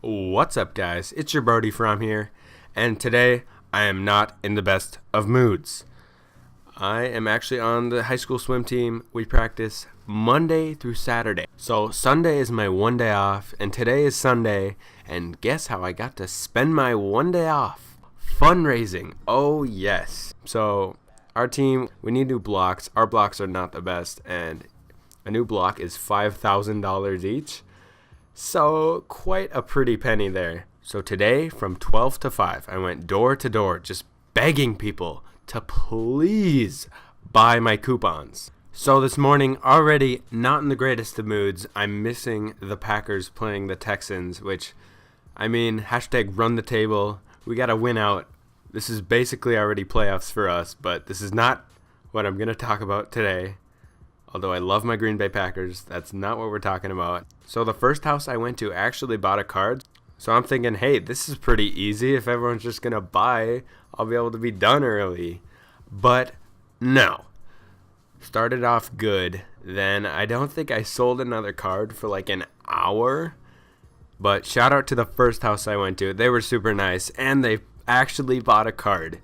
What's up, guys? It's your bro Dfromm here, and today I am not in the best of moods. I am actually on the high school swim team. We practice Monday through Saturday. So Sunday is my one day off, and today is Sunday, and guess how I got to spend my one day off? Fundraising. Oh, yes. So our team, we need new blocks. Our blocks are not the best, and a new block is $5,000 each. So quite a pretty penny there. So today from 12 to 5, I went door to door just begging people to please buy my coupons. So this morning, already not in the greatest of moods. I'm missing the Packers playing the Texans, which, I mean, hashtag run the table. We got to win out. This is basically already playoffs for us, but this is not what I'm going to talk about today. Although I love my Green Bay Packers, that's not what we're talking about. So the first house I went to actually bought a card. So I'm thinking, hey, this is pretty easy. If everyone's just going to buy, I'll be able to be done early. But no. Started off good. Then I don't think I sold another card for like an hour. But shout out to the first house I went to. They were super nice. And they actually bought a card.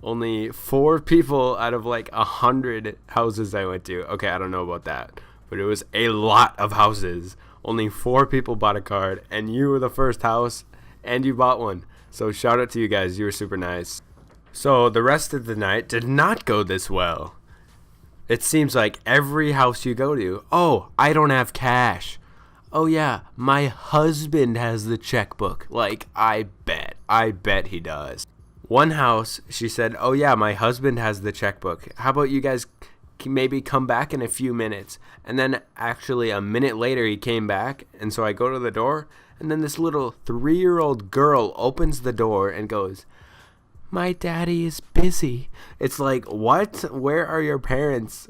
Only 4 people out of like 100 houses I went to. Okay, I don't know about that, but it was a lot of houses. Only 4 people bought a card, and you were the first house, and you bought one. So shout out to you guys. You were super nice. So the rest of the night did not go this well. It seems like every house you go to, oh, I don't have cash. Oh yeah, my husband has the checkbook. Like, I bet he does. One house, she said, oh yeah, my husband has the checkbook. How about you guys maybe come back in a few minutes? And then actually a minute later he came back, and so I go to the door, and then this little 3-year-old girl opens the door and goes, my daddy is busy. It's like, what? Where are your parents?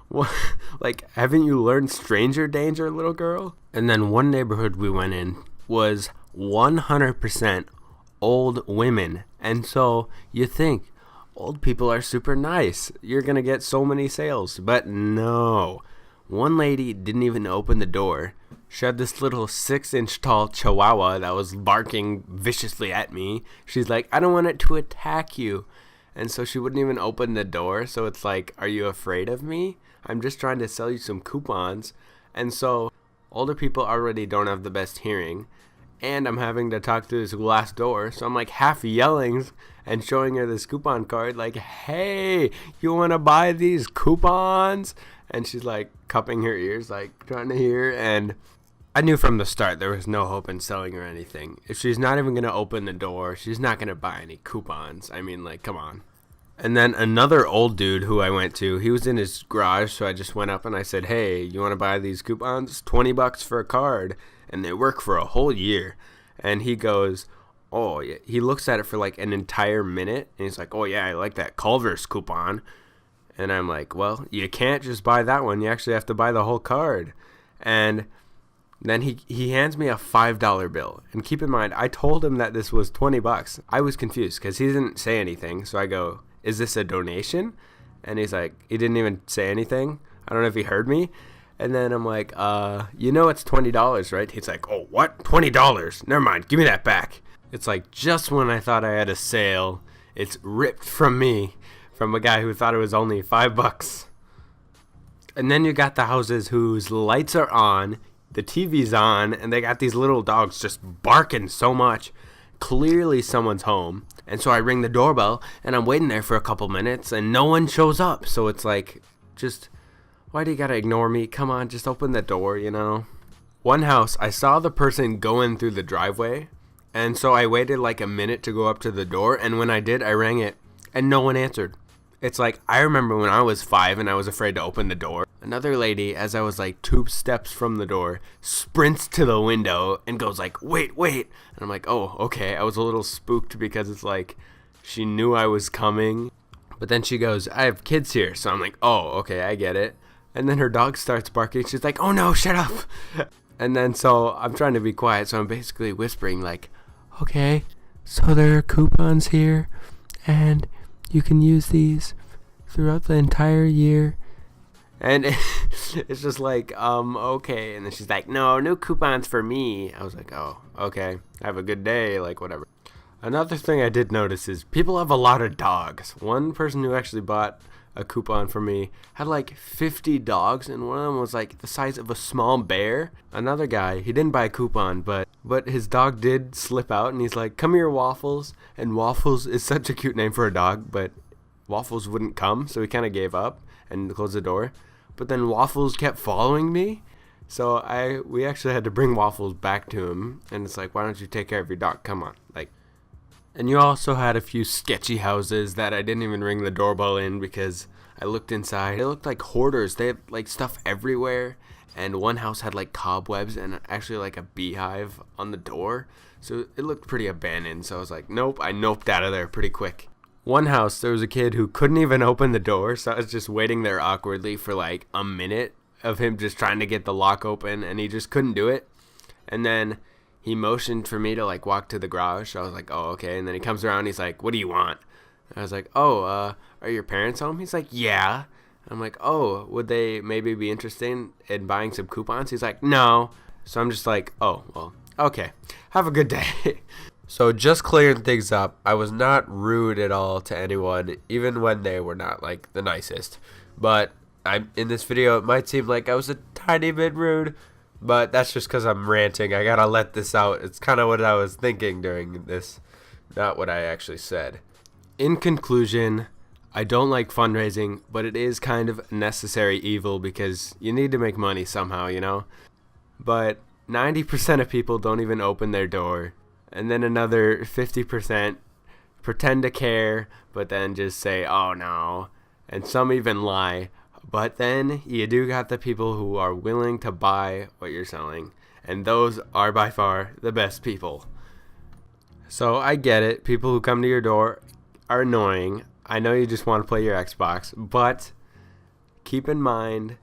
What? Like, haven't you learned stranger danger, little girl? And then one neighborhood we went in was 100% old women. And so you think old people are super nice. You're going to get so many sales. But no. One lady didn't even open the door. She had this little 6-inch tall chihuahua that was barking viciously at me. She's like, I don't want it to attack you. And so she wouldn't even open the door. So it's like, are you afraid of me? I'm just trying to sell you some coupons. And so older people already don't have the best hearing. And I'm having to talk through this glass door. So I'm like half yelling and showing her this coupon card. Like, hey, you want to buy these coupons? And she's like cupping her ears, like trying to hear. And I knew from the start there was no hope in selling her anything. If she's not even going to open the door, she's not going to buy any coupons. I mean, like, come on. And then another old dude who I went to, he was in his garage. So I just went up and I said, hey, you want to buy these coupons? $20 for a card. And they work for a whole year. And he goes, oh, yeah. He looks at it for like an entire minute. And he's like, oh, yeah, I like that Culver's coupon. And I'm like, well, you can't just buy that one. You actually have to buy the whole card. And then he hands me a $5 bill. And keep in mind, I told him that this was $20. I was confused because he didn't say anything. So I go, is this a donation? And he's like, he didn't even say anything. I don't know if he heard me. And then I'm like, you know it's $20, right? He's like, oh, what? $20? Never mind. Give me that back. It's like just when I thought I had a sale, it's ripped from me, from a guy who thought it was only $5. And then you got the houses whose lights are on, the TV's on, and they got these little dogs just barking so much. Clearly someone's home. And so I ring the doorbell, and I'm waiting there for a couple minutes, and no one shows up. So it's like, just, why do you gotta ignore me? Come on, just open the door, you know? One house, I saw the person going through the driveway, and so I waited like a minute to go up to the door, and when I did, I rang it, and no one answered. It's like, I remember when I was 5 and I was afraid to open the door. Another lady, as I was like 2 steps from the door, sprints to the window and goes like, wait. And I'm like, oh, okay. I was a little spooked because it's like, she knew I was coming. But then she goes, I have kids here. So I'm like, oh, okay, I get it. And then her dog starts barking. She's like, oh no, shut up. And then so I'm trying to be quiet. So I'm basically whispering like, okay, so there are coupons here and you can use these throughout the entire year. And it's just like, okay. And then she's like, no, no coupons for me. I was like, oh, okay. Have a good day, like, whatever. Another thing I did notice is people have a lot of dogs. One person who actually bought a coupon for me had like 50 dogs, and one of them was like the size of a small bear. Another guy, he didn't buy a coupon, but his dog did slip out, and he's like, come here, Waffles. And Waffles is such a cute name for a dog, but Waffles wouldn't come, so he kind of gave up and closed the door. But then Waffles kept following me, so we actually had to bring Waffles back to him, and it's like, why don't you take care of your dog? Come on, like. And you also had a few sketchy houses that I didn't even ring the doorbell in because I looked inside. They looked like hoarders. They had like stuff everywhere. And one house had like cobwebs and actually like a beehive on the door. So it looked pretty abandoned. So I was like, nope. I noped out of there pretty quick. One house, there was a kid who couldn't even open the door. So I was just waiting there awkwardly for like a minute of him just trying to get the lock open. And he just couldn't do it. And then he motioned for me to like walk to the garage. So I was like, oh, okay. And then he comes around. He's like, what do you want? And I was like, oh, are your parents home? He's like, yeah. I'm like, oh, would they maybe be interested in buying some coupons? He's like, no. So I'm just like, oh, well, okay. Have a good day. So just clearing things up, I was not rude at all to anyone, even when they were not like the nicest. But in this video, it might seem like I was a tiny bit rude. But that's just because I'm ranting. I gotta let this out. It's kind of what I was thinking during this, not what I actually said. In conclusion, I don't like fundraising, but it is kind of a necessary evil because you need to make money somehow, you know? But 90% of people don't even open their door. And then another 50% pretend to care, but then just say, oh no. And some even lie. But then you do got the people who are willing to buy what you're selling. And those are by far the best people. So I get it. People who come to your door are annoying. I know you just want to play your Xbox. But keep in mind,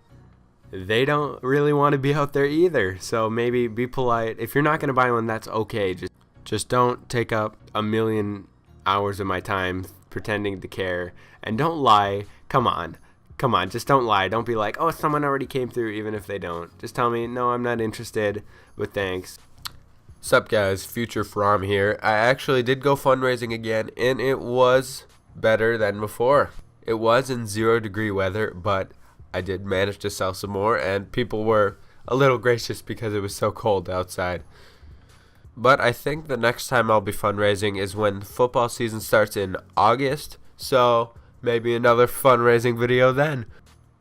they don't really want to be out there either. So maybe be polite. If you're not going to buy one, that's okay. Just don't take up a million hours of my time pretending to care. And don't lie. Come on, just don't lie. Don't be like, oh, someone already came through, even if they don't. Just tell me, no, I'm not interested, but thanks. Sup, guys? Future From here. I actually did go fundraising again, and it was better than before. It was in 0-degree weather, but I did manage to sell some more, and people were a little gracious because it was so cold outside. But I think the next time I'll be fundraising is when football season starts in August, so maybe another fundraising video then.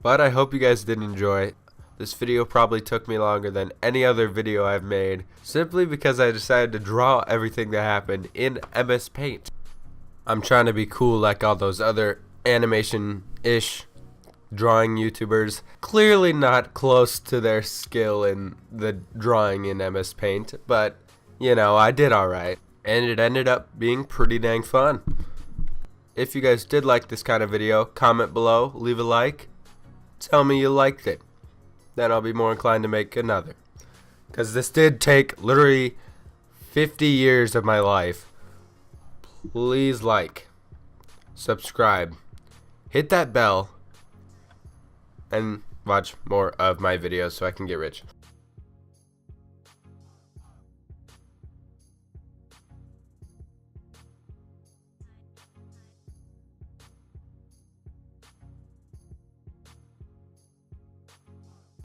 But I hope you guys did enjoy. This video probably took me longer than any other video I've made, simply because I decided to draw everything that happened in MS Paint. I'm trying to be cool like all those other animation-ish drawing YouTubers. Clearly not close to their skill in the drawing in MS Paint, but, you know, I did alright. And it ended up being pretty dang fun. If you guys did like this kind of video, comment below, leave a like, tell me you liked it. Then I'll be more inclined to make another. Because this did take literally 50 years of my life. Please like, subscribe, hit that bell, and watch more of my videos so I can get rich.